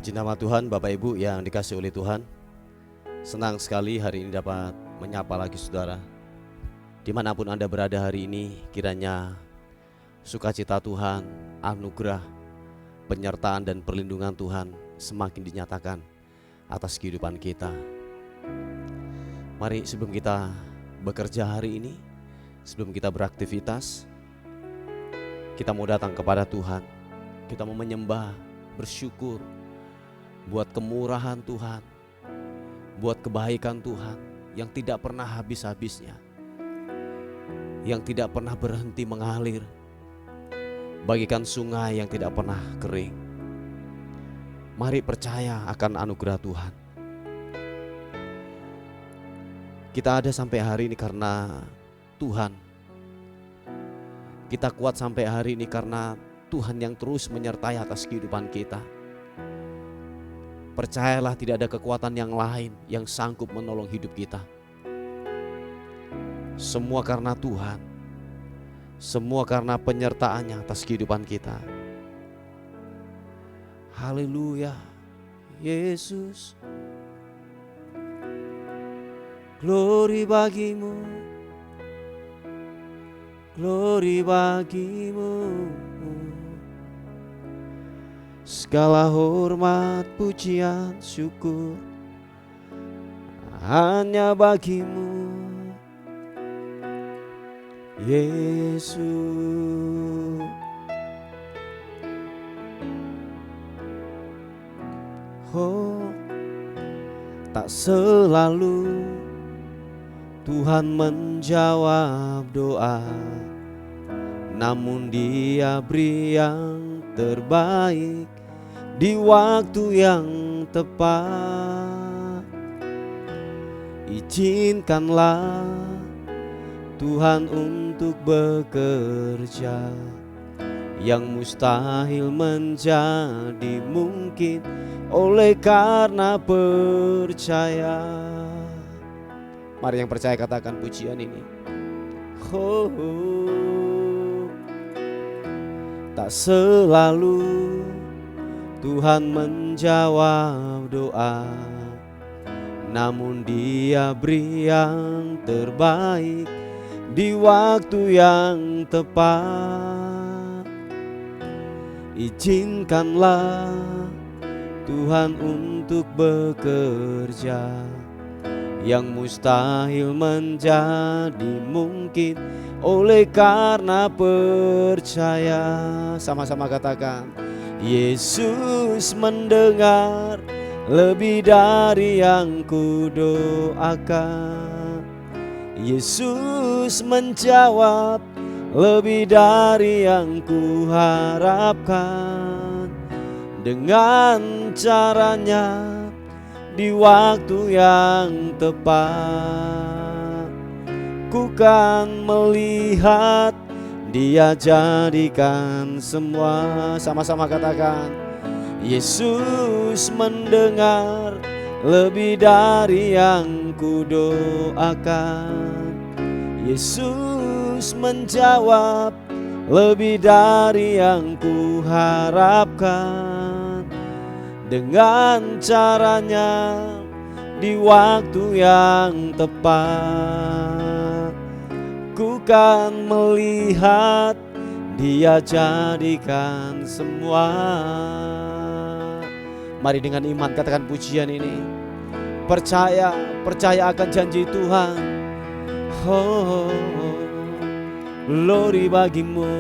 Puji nama Tuhan, Bapak Ibu yang dikasihi oleh Tuhan. Senang sekali hari ini dapat menyapa lagi saudara. Dimanapun Anda berada hari ini, kiranya sukacita Tuhan, anugerah, penyertaan dan perlindungan Tuhan semakin dinyatakan atas kehidupan kita. Mari sebelum kita bekerja hari ini, sebelum kita beraktivitas, kita mau datang kepada Tuhan. Kita mau menyembah, bersyukur buat kemurahan Tuhan, buat kebaikan Tuhan yang tidak pernah habis-habisnya, yang tidak pernah berhenti mengalir, bagikan sungai yang tidak pernah kering. Mari percaya akan anugerah Tuhan. Kita ada sampai hari ini karena Tuhan. Kita kuat sampai hari ini karena Tuhan yang terus menyertai atas kehidupan kita. Percayalah, tidak ada kekuatan yang lain yang sanggup menolong hidup kita. Semua karena Tuhan. Semua karena penyertaannya atas kehidupan kita. Haleluya, Yesus. Glory bagimu. Glory bagimu. Segala hormat, pujian, syukur hanya bagimu, Yesus. Oh, tak selalu Tuhan menjawab doa, namun Dia beri yang terbaik di waktu yang tepat. Izinkanlah Tuhan untuk bekerja, yang mustahil menjadi mungkin oleh karena percaya. Mari yang percaya katakan pujian ini. Tak selalu Tuhan menjawab doa, namun Dia beri yang terbaik di waktu yang tepat. Izinkanlah Tuhan untuk bekerja, yang mustahil menjadi mungkin oleh karena percaya. Sama-sama katakan, Yesus mendengar lebih dari yang kudoakan. Yesus menjawab lebih dari yang kuharapkan. Dengan caranya di waktu yang tepat, ku kan melihat Dia jadikan semua. Sama-sama katakan, Yesus mendengar lebih dari yang kudoakan. Yesus menjawab lebih dari yang kuharapkan. Dengan caranya di waktu yang tepat, ku kan melihat Dia jadikan semua. Mari dengan iman katakan pujian ini. Percaya akan janji Tuhan. Oh, glory bagimu.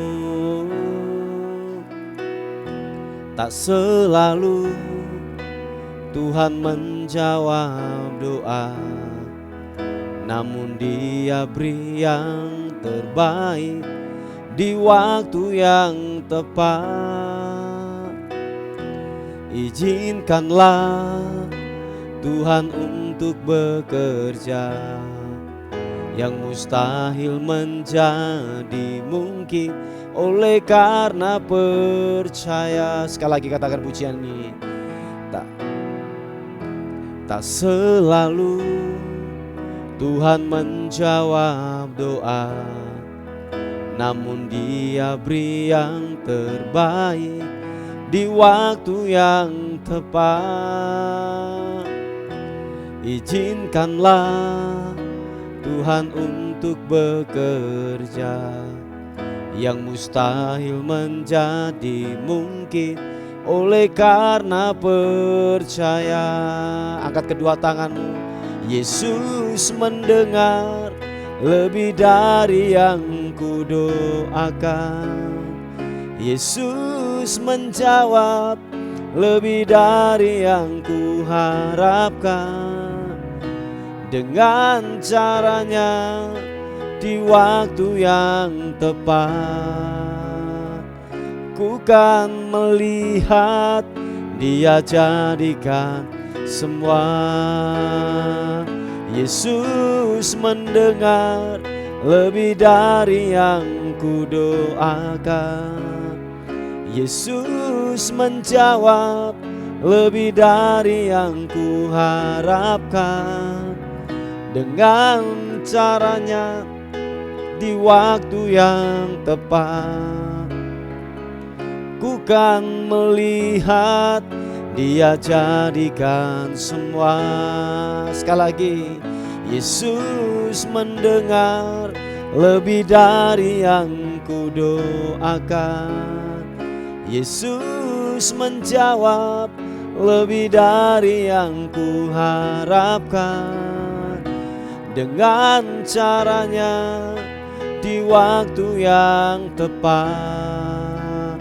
Tak selalu Tuhan menjawab doa, namun Dia beri yang terbaik di waktu yang tepat. Izinkanlah Tuhan untuk bekerja, yang mustahil menjadi mungkin oleh karena percaya. Sekali lagi katakan pujian ini. Tak selalu Tuhan menjawab doa, namun Dia beri yang terbaik di waktu yang tepat. Izinkanlah Tuhan untuk bekerja, yang mustahil menjadi mungkin oleh karena percaya. Angkat kedua tanganmu. Yesus mendengar lebih dari yang kudoakan. Yesus menjawab lebih dari yang kuharapkan. Dengan caranya di waktu yang tepat, ku kan melihat Dia jadikan semua. Yesus mendengar lebih dari yang kudoakan. Yesus menjawab lebih dari yang kuharapkan. Dengan caranya di waktu yang tepat, ku kan melihat Dia jadikan semua. Sekali lagi. Yesus mendengar lebih dari yang kudoakan. Yesus menjawab lebih dari yang kuharapkan. Dengan caranya di waktu yang tepat,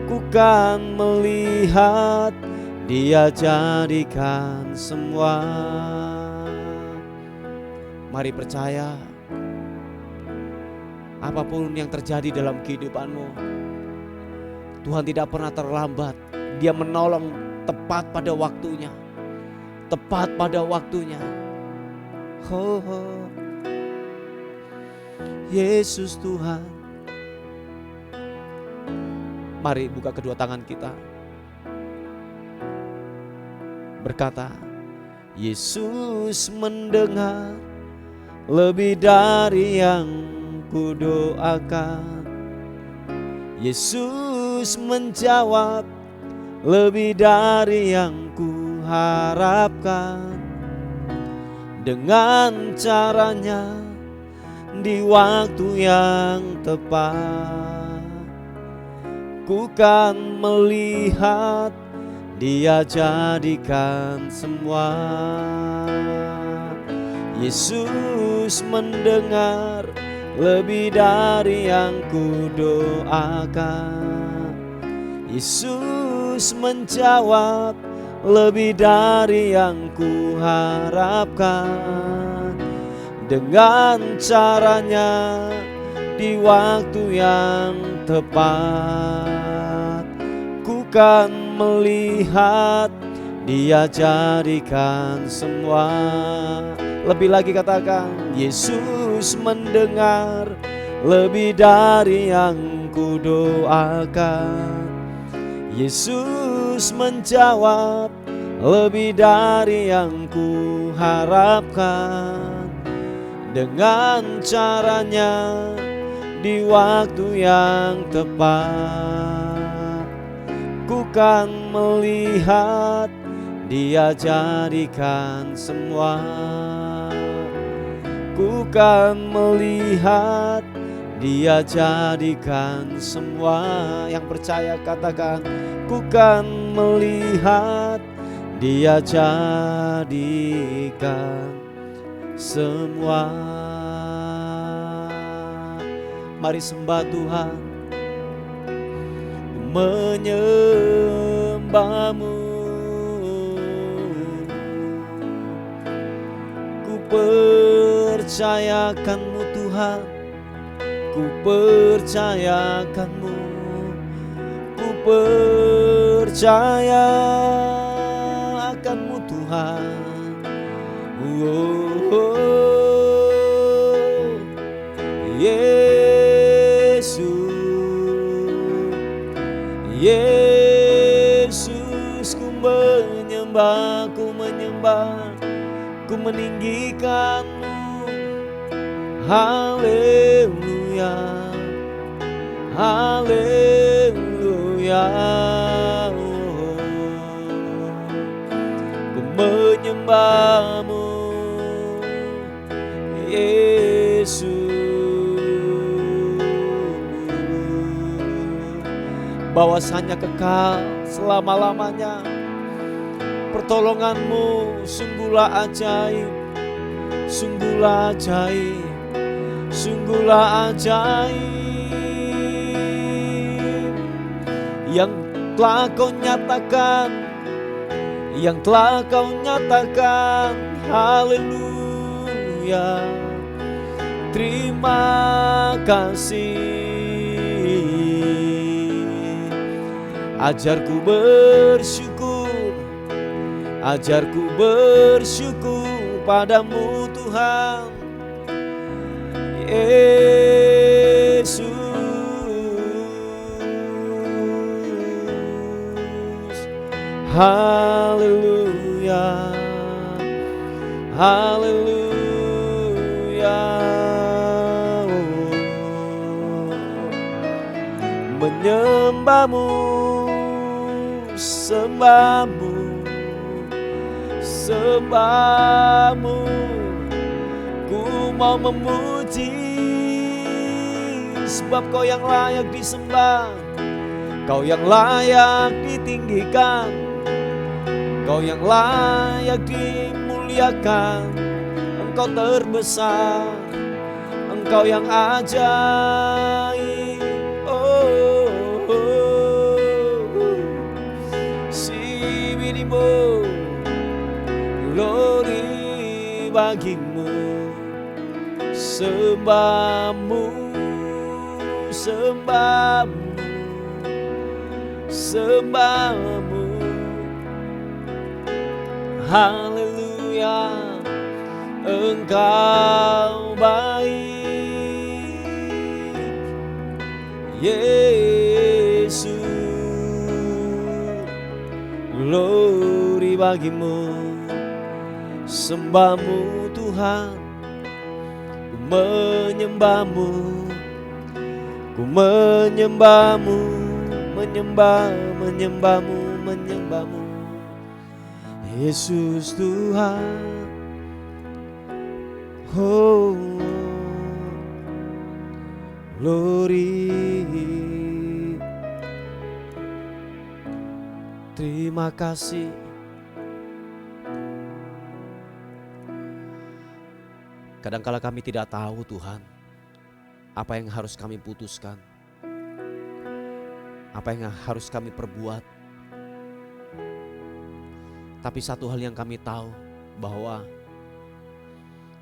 ku kan melihat Dia jadikan semua. Mari percaya, apapun yang terjadi dalam kehidupanmu, Tuhan tidak pernah terlambat. Dia menolong tepat pada waktunya. Tepat pada waktunya. Oh, oh. Yesus Tuhan. Mari buka kedua tangan kita, berkata, Yesus mendengar lebih dari yang kudoakan. Yesus menjawab lebih dari yang kuharapkan. Dengan caranya di waktu yang tepat, ku kan melihat Dia jadikan semua. Yesus mendengar lebih dari yang kudoakan. Yesus menjawab lebih dari yang kuharapkan. Dengan caranya di waktu yang tepat, ku kan melihat Dia jadikan semua. Lebih lagi katakan, Yesus mendengar lebih dari yang kudoakan. Yesus menjawab lebih dari yang kuharapkan. Dengan caranya di waktu yang tepat, ku kan melihat Dia jadikan semua. Ku kan melihat Dia jadikan semua. Yang percaya katakan, ku kan melihat Dia jadikan semua. Mari sembah Tuhan, menyembah-Mu. Ku percayakan-Mu Tuhan, ku percayakan-Mu, ku percaya akan-Mu Tuhan. Oh, oh, Yesus, Yesus, ku menyembah, ku menyembah, ku meninggikan-Mu. Haleluya, haleluya. menyembahmu Yesus. Bahwasanya kekal selama-lamanya, pertolonganmu sungguhlah ajaib, sungguhlah ajaib, sungguhlah ajaib. Yang telah kau nyatakan, yang telah kau nyatakan, haleluya. Terima kasih. Ajarku bersyukur, ajarku bersyukur padamu Tuhan Yesus. Haleluya, haleluya. Menyembahmu, sembahmu, sembahmu. Ku mau memuji, sebab kau yang layak disembah, kau yang layak ditinggikan, kau yang layak dimuliakan. Engkau terbesar, engkau yang ajaib. Glory bagimu, sembahmu, sembahmu, sembahmu. Haleluya, engkau baik Yesus. Glory bagimu, sembahmu Tuhan. Ku menyembahmu, ku menyembahmu, menyembah, menyembahmu, menyembahmu Yesus Tuhan. Oh, glory. Terima kasih. Kadangkala kami tidak tahu Tuhan, apa yang harus kami putuskan, apa yang harus kami perbuat. Tapi satu hal yang kami tahu, bahwa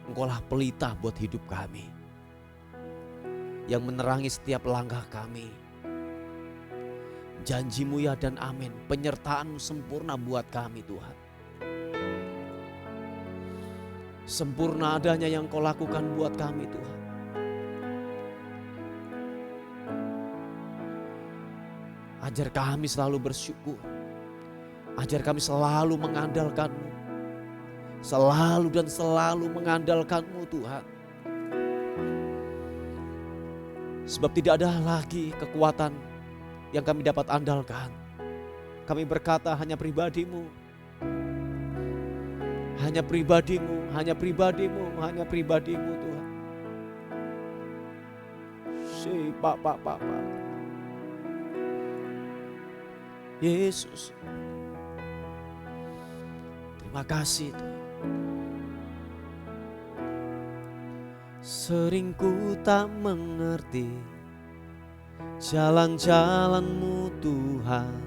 Engkaulah pelita buat hidup kami, yang menerangi setiap langkah kami. Janji-Mu ya dan amin, penyertaan-Mu sempurna buat kami Tuhan. Sempurna adanya yang Kau lakukan buat kami Tuhan. Ajar kami selalu bersyukur. Ajar kami selalu mengandalkan-Mu. Selalu dan selalu mengandalkan-Mu Tuhan. Sebab tidak ada lagi kekuatan yang kami dapat andalkan. Kami berkata hanya pribadi-Mu. Hanya pribadi-Mu, hanya pribadi-Mu, hanya pribadi-Mu Tuhan. Pak. Yesus. Terima kasih Tuhan. Sering ku tak mengerti jalan-jalan-Mu Tuhan,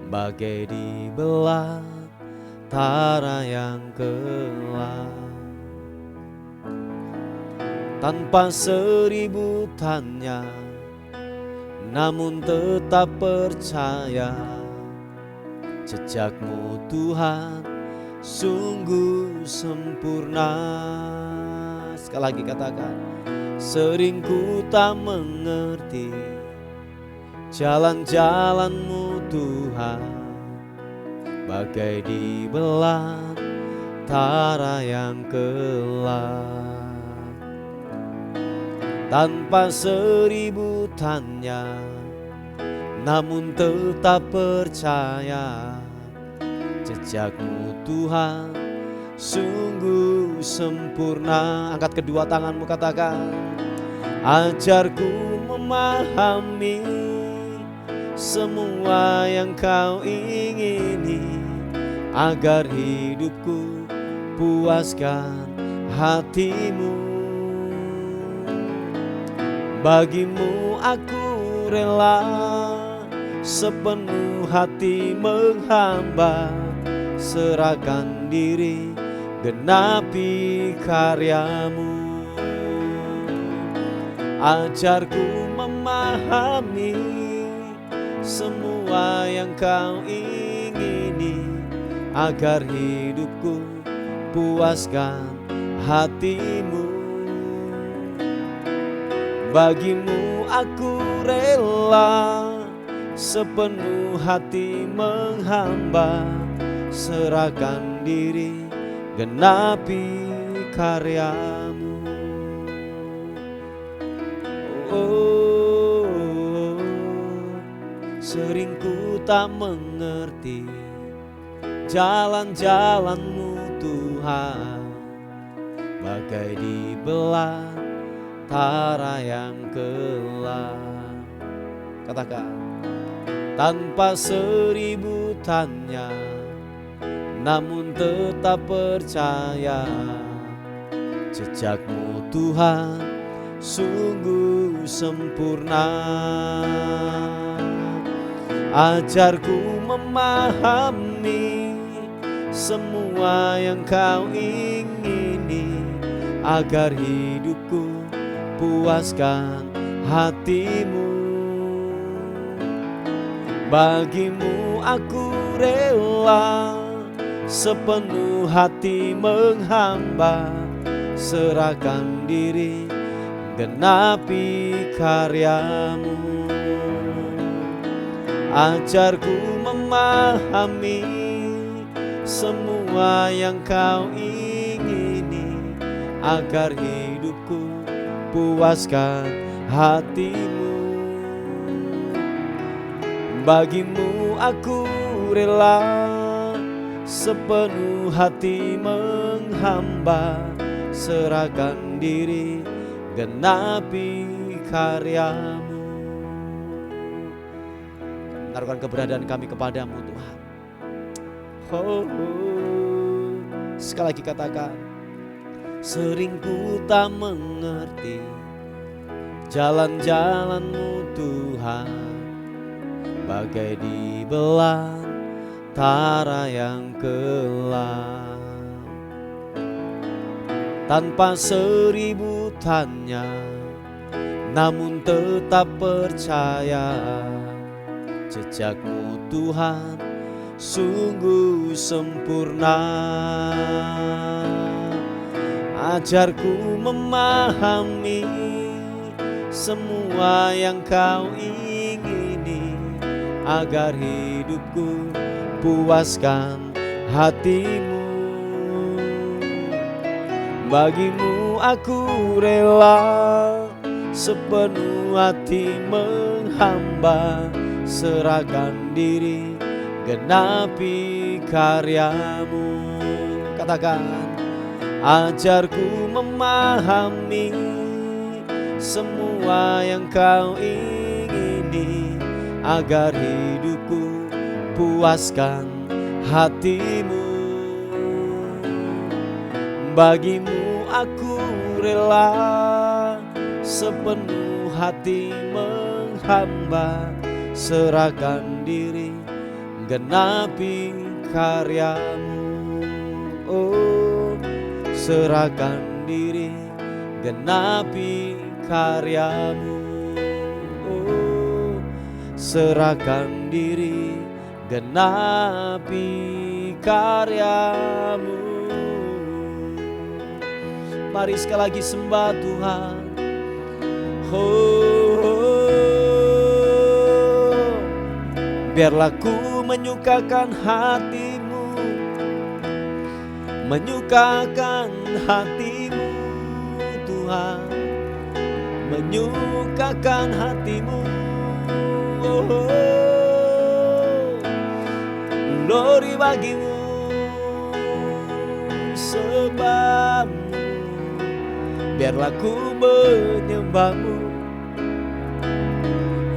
bagai di belantara yang gelap. Tanpa seribu tanya, namun tetap percaya, jejak-Mu Tuhan sungguh sempurna. Sekali lagi katakan, sering ku tak mengerti jalan-jalan-Mu Tuhan, bagai di belantara yang gelap. Tanpa seribu tanya, namun tetap percaya, Jejakmu Tuhan sungguh sempurna. Angkat kedua tanganmu, katakan, ajarku memahami semua yang kau ingini, agar hidupku puaskan hatimu. Bagimu aku rela sepenuh hati menghamba, serahkan diri genapi karyamu. Ajarku memahami semua yang kau ingini, agar hidupku puaskan hatimu. Bagimu aku rela sepenuh hati menghamba, serahkan diri genapi karyamu. Oh, sering ku tak mengerti jalan-jalan-Mu Tuhan, bagai di belantara yang kelam. Katakan, tanpa seribu tanya, namun tetap percaya, jejakmu Tuhan sungguh sempurna. Ajarku memahami semua yang kau ingini, agar hidupku puaskan hatimu. Bagimu aku rela sepenuh hati menghamba, serahkan diri genapi karyamu. Ajarku memahami semua yang kau ingini, agar hidupku puaskan hatimu. Bagimu aku rela sepenuh hati menghamba, serahkan diri genapi karyamu. Taruhkan keberadaan kami kepadamu Tuhan. Oh, sekali lagi katakan, sering ku tak mengerti jalan-jalan-Mu Tuhan, bagai di belantara yang kelam. Tanpa seribu tanya, namun tetap percaya, jejakmu Tuhan sungguh sempurna. Ajarku memahami semua yang kau ingini, agar hidupku puaskan hatimu. Bagimu aku rela sepenuh hati menghamba, serahkan diri genapi karyamu. Katakan, ajarku memahami semua yang kau ingini, agar hidupku puaskan hatimu. Bagimu aku rela sepenuh hati menghamba, serahkan diri genapi karyamu. Oh, serahkan diri genapi karyamu. Oh, serahkan diri genapi karyamu. Mari sekali lagi sembah Tuhan. Oh, biarlah ku menyukakan hatimu, menyukakan hatimu Tuhan, menyukakan hatimu. Oh, glory bagimu. sembahmu, biarlah ku menyembahmu.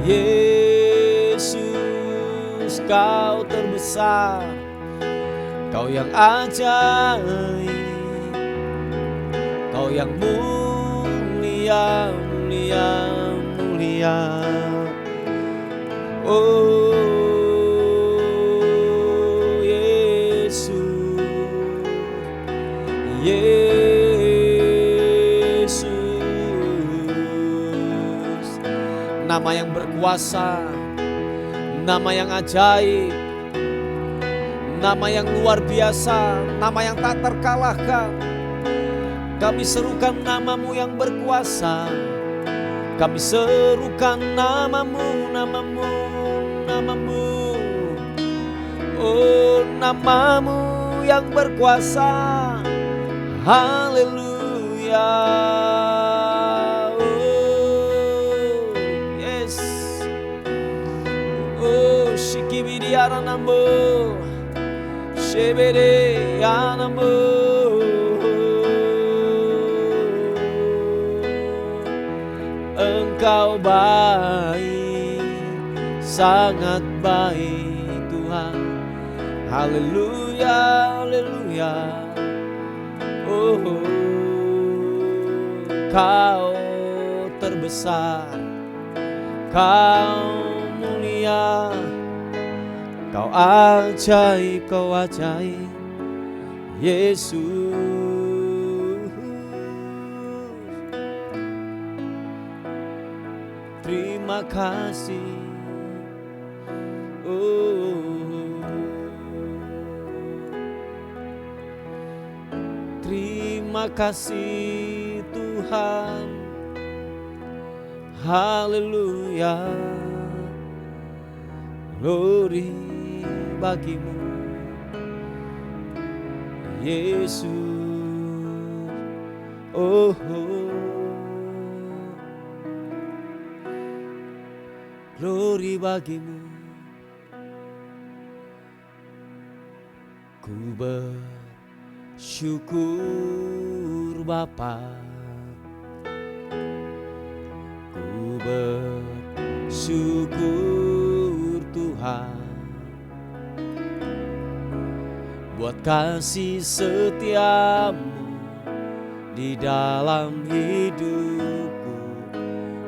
Yesus, kau terbesar, kau yang ajaib, kau yang mulia, mulia, mulia. Oh Yesus, Yesus, nama yang berkuasa, nama yang ajaib, nama yang luar biasa, nama yang tak terkalahkan. Kami serukan namamu yang berkuasa, kami serukan namamu, namamu, namamu. Oh, namamu yang berkuasa. Haleluya. Oh, yes. Oh, shikibidi aranambo, shebede anambo. Engkau baik, sangat baik Tuhan. Haleluya, haleluya. Oh, kau terbesar, kau mulia, kau ajaib, kau ajaib, Yesus. Terima kasih. Oh, terima kasih Tuhan. Haleluya. Glory bagimu, Yesus. Oh, glory bagimu. Ku bersyukur Bapa, ku bersyukur Tuhan, buat kasih setiamu di dalam hidupku.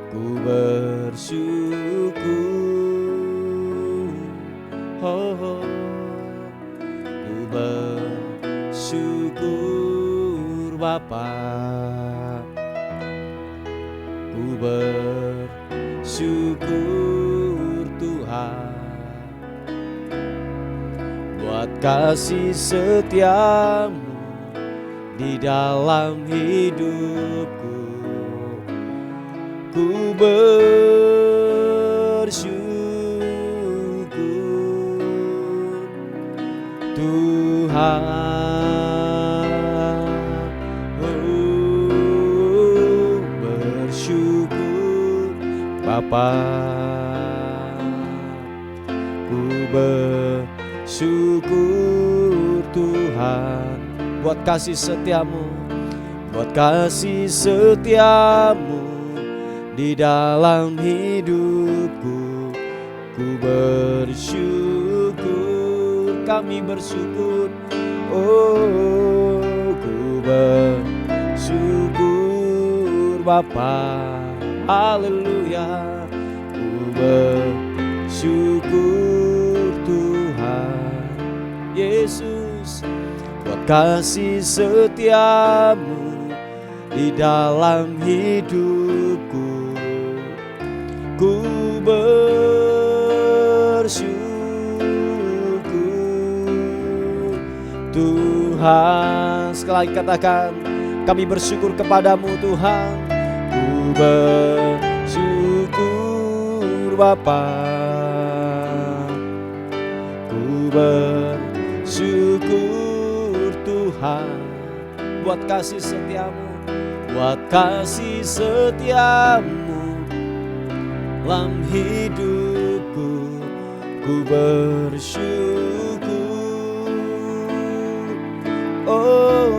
Ku bersyukur, oh, ku bersyukur Bapa, ku bersyukur Tuhan, buat kasih setiamu di dalam hidupku. Ku bersyukur Tuhan, oh, bersyukur Bapa, ku bersyukur Tuhan, buat kasih setiamu, buat kasih setiamu di dalam hidupku. Ku bersyukur, kami bersyukur, oh, ku bersyukur Bapa, haleluya. Ku bersyukur Tuhan, Yesus, buat kasih setiamu di dalam hidupku. Ku bersyukur Tuhan. Sekali lagi katakan, kami bersyukur kepadamu Tuhan. Ku bersyukur Bapa, ku bersyukur Tuhan, buat kasih setiamu, buat kasih setiamu dalam hidupku. Ku bersyukur, oh,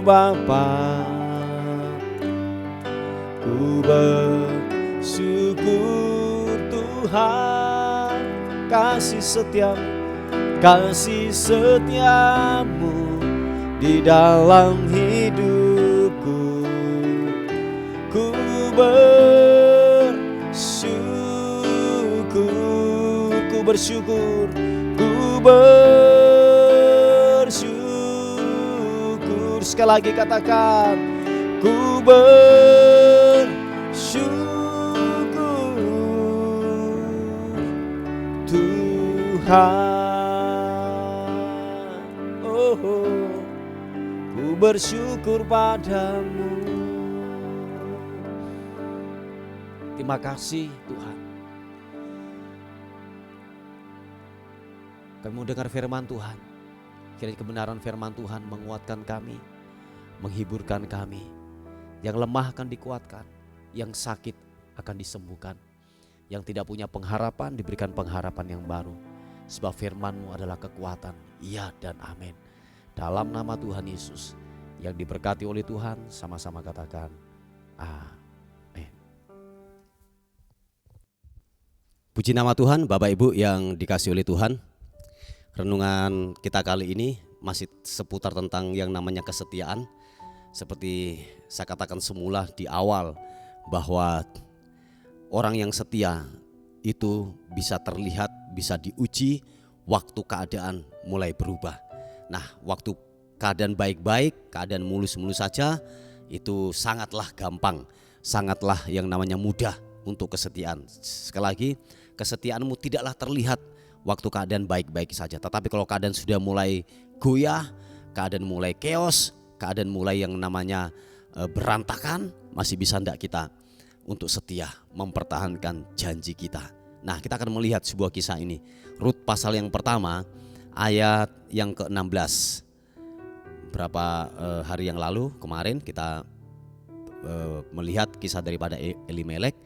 Bapa. Ku bersyukur Tuhan, kasih setiamu di dalam hidupku. Ku bersyukur, sekali lagi katakan, ku bersyukur Tuhan. Oh, ku bersyukur padamu. Terima kasih Tuhan. Kami mau dengar firman Tuhan. Kiranya kebenaran firman Tuhan menguatkan kami, menghiburkan kami. Yang lemah akan dikuatkan, yang sakit akan disembuhkan, yang tidak punya pengharapan diberikan pengharapan yang baru. Sebab firman-Mu adalah kekuatan, ya dan amin. Dalam nama Tuhan Yesus, yang diberkati oleh Tuhan, sama-sama katakan amin. Puji nama Tuhan, Bapak Ibu yang dikasihi oleh Tuhan. Renungan kita kali ini masih seputar tentang yang namanya kesetiaan. Seperti saya katakan semula di awal, bahwa orang yang setia itu bisa terlihat, bisa diuji waktu keadaan mulai berubah. Nah, waktu keadaan baik-baik, keadaan mulus-mulus saja, itu sangatlah gampang, sangatlah yang namanya mudah untuk kesetiaan. Sekali lagi, kesetiaanmu tidaklah terlihat waktu keadaan baik-baik saja. Tetapi kalau keadaan sudah mulai goyah, keadaan mulai chaos, keadaan mulai yang namanya berantakan, masih bisa enggak kita untuk setia mempertahankan janji kita. Nah, kita akan melihat sebuah kisah ini. Rut pasal yang pertama ayat yang ke-16. Berapa hari yang lalu kemarin kita melihat kisah daripada Elimelek.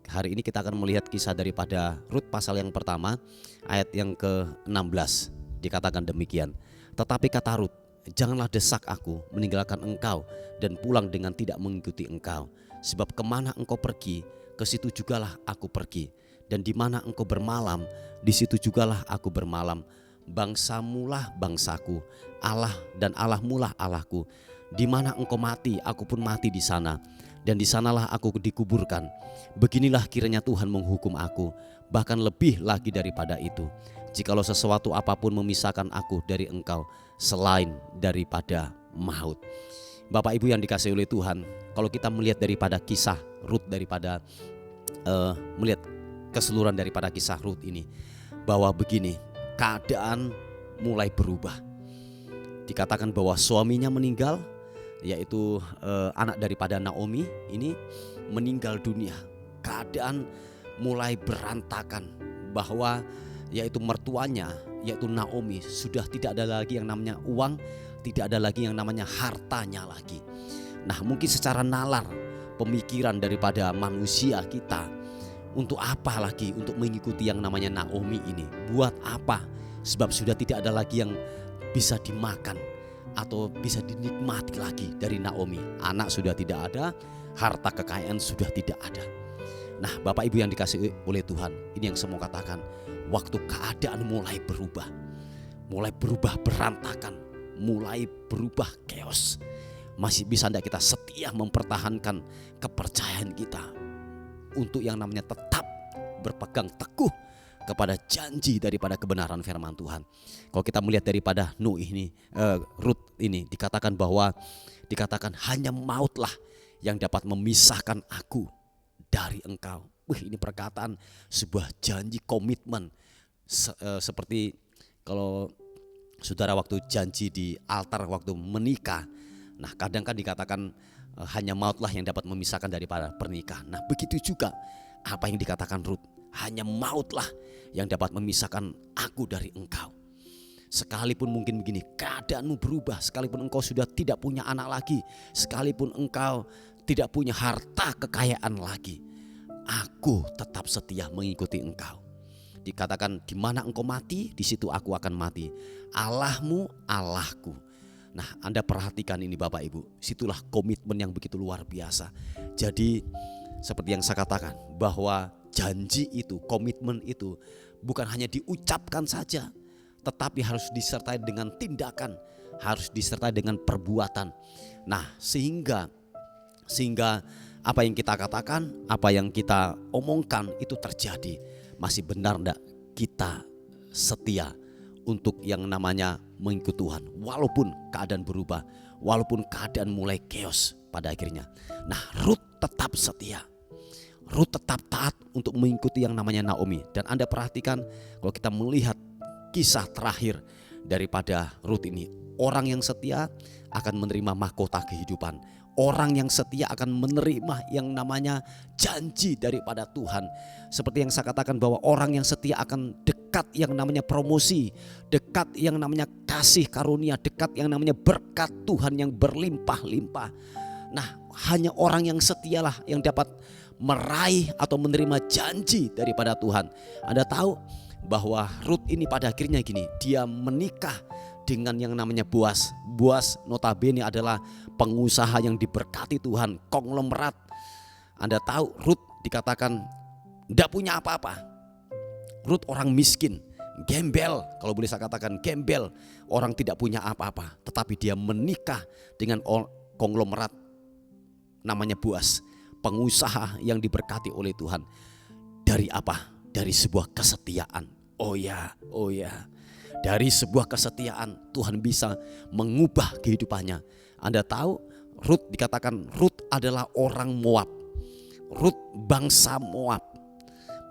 Hari ini kita akan melihat kisah daripada Rut pasal yang pertama ayat yang ke-16. Dikatakan demikian. Tetapi kata Rut, janganlah desak aku meninggalkan engkau dan pulang dengan tidak mengikuti engkau. Sebab kemana engkau pergi, ke situ jugalah aku pergi. Dan di mana engkau bermalam, di situ jugalah aku bermalam. Bangsamulah bangsaku, Allah dan Allahmulah Allahku. Di mana engkau mati, aku pun mati di sana. Dan di sanalah aku dikuburkan. Beginilah kiranya Tuhan menghukum aku, bahkan lebih lagi daripada itu, jikalau sesuatu apapun memisahkan aku dari engkau selain daripada maut. Bapak Ibu yang dikasihi oleh Tuhan, kalau kita melihat daripada kisah Rut, daripada melihat keseluruhan daripada kisah Rut ini, bahwa begini, keadaan mulai berubah. Dikatakan bahwa suaminya meninggal, yaitu anak daripada Naomi ini meninggal dunia. Keadaan mulai berantakan, bahwa yaitu mertuanya, yaitu Naomi, sudah tidak ada lagi yang namanya uang, tidak ada lagi yang namanya hartanya lagi. Nah, mungkin secara nalar pemikiran daripada manusia kita, untuk apa lagi untuk mengikuti yang namanya Naomi ini? Buat apa? Sebab sudah tidak ada lagi yang bisa dimakan atau bisa dinikmati lagi dari Naomi. Anak sudah tidak ada, harta kekayaan sudah tidak ada. Nah, Bapak Ibu yang dikasihi oleh Tuhan, ini yang saya mau katakan. Waktu keadaan mulai berubah berantakan, mulai berubah chaos, masih bisa enggak kita setia mempertahankan kepercayaan kita untuk yang namanya tetap berpegang teguh kepada janji daripada kebenaran firman Tuhan. Kalau kita melihat daripada Rut ini dikatakan bahwa hanya mautlah yang dapat memisahkan aku dari engkau. Ini perkataan sebuah janji, komitmen. Seperti kalau saudara waktu janji di altar waktu menikah. Nah, kadang kan dikatakan hanya mautlah yang dapat memisahkan daripada pernikahan. Nah, begitu juga apa yang dikatakan Rut, hanya mautlah yang dapat memisahkan aku dari engkau. Sekalipun mungkin begini, keadaanmu berubah, sekalipun engkau sudah tidak punya anak lagi, sekalipun engkau tidak punya harta kekayaan lagi, aku tetap setia mengikuti engkau. Dikatakan di mana engkau mati, di situ aku akan mati. Allahmu Allahku. Nah, Anda perhatikan ini Bapak Ibu, situlah komitmen yang begitu luar biasa. Jadi seperti yang saya katakan bahwa janji itu, komitmen itu bukan hanya diucapkan saja, tetapi harus disertai dengan tindakan, harus disertai dengan perbuatan. Nah, sehingga apa yang kita katakan, apa yang kita omongkan itu terjadi. Masih benar enggak kita setia untuk yang namanya mengikut Tuhan, walaupun keadaan berubah, walaupun keadaan mulai chaos pada akhirnya. Nah, Rut tetap setia, Rut tetap taat untuk mengikuti yang namanya Naomi. Dan Anda perhatikan kalau kita melihat kisah terakhir daripada Rut ini, orang yang setia akan menerima mahkota kehidupan. Orang yang setia akan menerima yang namanya janji daripada Tuhan. Seperti yang saya katakan bahwa orang yang setia akan dekat yang namanya promosi, dekat yang namanya kasih karunia, dekat yang namanya berkat Tuhan yang berlimpah-limpah. Nah, hanya orang yang setialah yang dapat meraih atau menerima janji daripada Tuhan. Anda tahu bahwa Rut ini pada akhirnya gini, dia menikah dengan yang namanya Boas. Boas notabene adalah pengusaha yang diberkati Tuhan, konglomerat. Anda tahu Rut dikatakan tidak punya apa-apa. Rut orang miskin, gembel, kalau boleh saya katakan gembel, orang tidak punya apa-apa. Tetapi dia menikah dengan konglomerat namanya Boas, pengusaha yang diberkati oleh Tuhan. Dari apa? Dari sebuah kesetiaan. Oh ya. Dari sebuah kesetiaan Tuhan bisa mengubah kehidupannya. Anda tahu Rut dikatakan Rut adalah orang Moab. Rut bangsa Moab.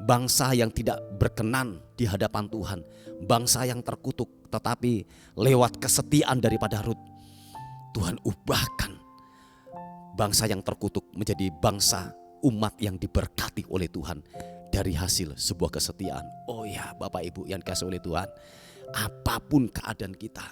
Bangsa yang tidak berkenan di hadapan Tuhan. Bangsa yang terkutuk. Tetapi lewat kesetiaan daripada Rut, Tuhan ubahkan bangsa yang terkutuk menjadi bangsa umat yang diberkati oleh Tuhan. Dari hasil sebuah kesetiaan. Oh ya Bapak Ibu yang dikasihi oleh Tuhan, apapun keadaan kita,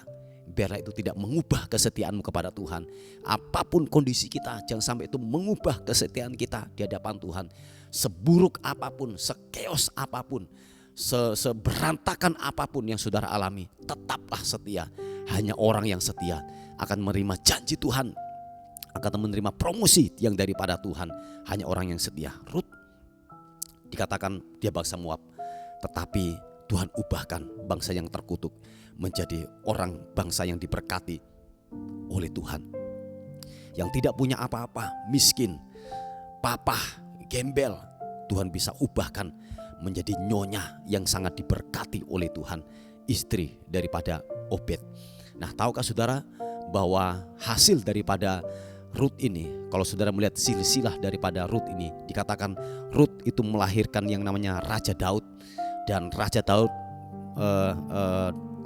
biarlah itu tidak mengubah kesetiaanmu kepada Tuhan. Apapun kondisi kita, jangan sampai itu mengubah kesetiaan kita di hadapan Tuhan. Seburuk apapun, sekeos apapun, seberantakan apapun yang saudara alami, tetaplah setia. Hanya orang yang setia akan menerima janji Tuhan, akan menerima promosi yang daripada Tuhan. Hanya orang yang setia. Rut dikatakan dia bangsa Moab, tetapi Tuhan ubahkan bangsa yang terkutuk menjadi orang bangsa yang diberkati oleh Tuhan. Yang tidak punya apa-apa, miskin, papa, gembel, Tuhan bisa ubahkan menjadi nyonya yang sangat diberkati oleh Tuhan, istri daripada Obed. Nah, tahukah saudara bahwa hasil daripada Rut ini, kalau saudara melihat silsilah daripada Rut ini, dikatakan Rut itu melahirkan yang namanya Raja Daud. Dan Raja Daud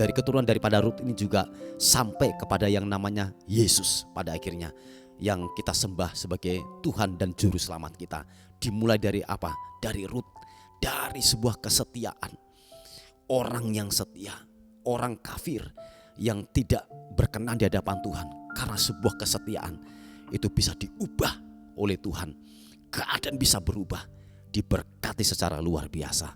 dari keturunan daripada Rut ini juga sampai kepada yang namanya Yesus pada akhirnya, yang kita sembah sebagai Tuhan dan Juru Selamat kita. Dimulai dari apa? Dari Rut, dari sebuah kesetiaan. Orang yang setia, orang kafir yang tidak berkenan di hadapan Tuhan, karena sebuah kesetiaan itu bisa diubah oleh Tuhan. Keadaan bisa berubah, diberkati secara luar biasa.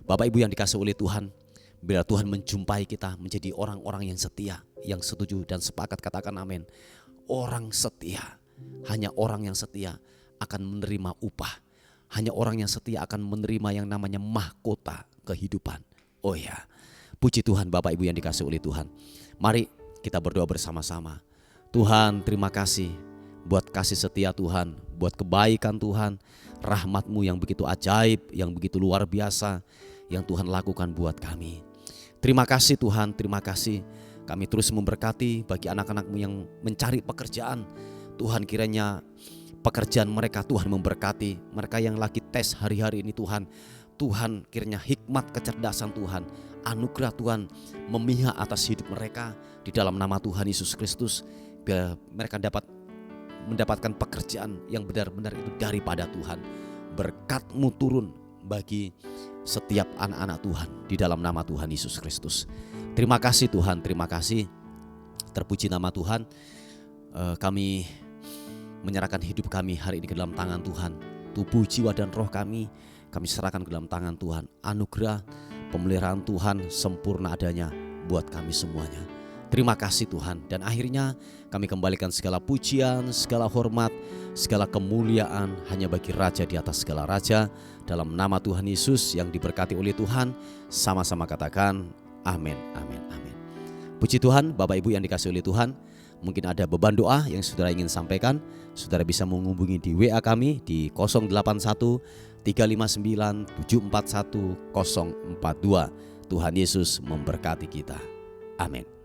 Bapak Ibu yang dikasihi oleh Tuhan, bila Tuhan menjumpai kita menjadi orang-orang yang setia, yang setuju dan sepakat katakan amin. Orang setia, hanya orang yang setia akan menerima upah. Hanya orang yang setia akan menerima yang namanya mahkota kehidupan. Oh ya, puji Tuhan Bapak Ibu yang dikasihi oleh Tuhan. Mari kita berdoa bersama-sama. Tuhan, terima kasih buat kasih setia Tuhan, buat kebaikan Tuhan, rahmat-Mu yang begitu ajaib, yang begitu luar biasa, yang Tuhan lakukan buat kami. Terima kasih Tuhan, terima kasih. Kami terus memberkati bagi anak-anak-Mu yang mencari pekerjaan. Tuhan, kiranya pekerjaan mereka Tuhan memberkati. Mereka yang lagi tes hari-hari ini Tuhan, Tuhan kiranya hikmat kecerdasan Tuhan, anugerah Tuhan memihak atas hidup mereka di dalam nama Tuhan Yesus Kristus. Biar mereka dapat mendapatkan pekerjaan yang benar-benar itu daripada Tuhan. Berkat-Mu turun bagi setiap anak-anak Tuhan di dalam nama Tuhan Yesus Kristus. Terima kasih Tuhan, terima kasih. Terpuji nama Tuhan. Kami menyerahkan hidup kami hari ini ke dalam tangan Tuhan. Tubuh, jiwa dan roh kami serahkan ke dalam tangan Tuhan. Anugerah pemeliharaan Tuhan sempurna adanya buat kami semuanya. Terima kasih Tuhan. Dan akhirnya kami kembalikan segala pujian, segala hormat, segala kemuliaan hanya bagi Raja di atas segala raja. Dalam nama Tuhan Yesus yang diberkati oleh Tuhan, sama-sama katakan amin, amin, amin. Puji Tuhan, Bapak Ibu yang dikasihi oleh Tuhan. Mungkin ada beban doa yang saudara ingin sampaikan. Saudara bisa menghubungi di WA kami di 081 359 741 042. Tuhan Yesus memberkati kita. Amin.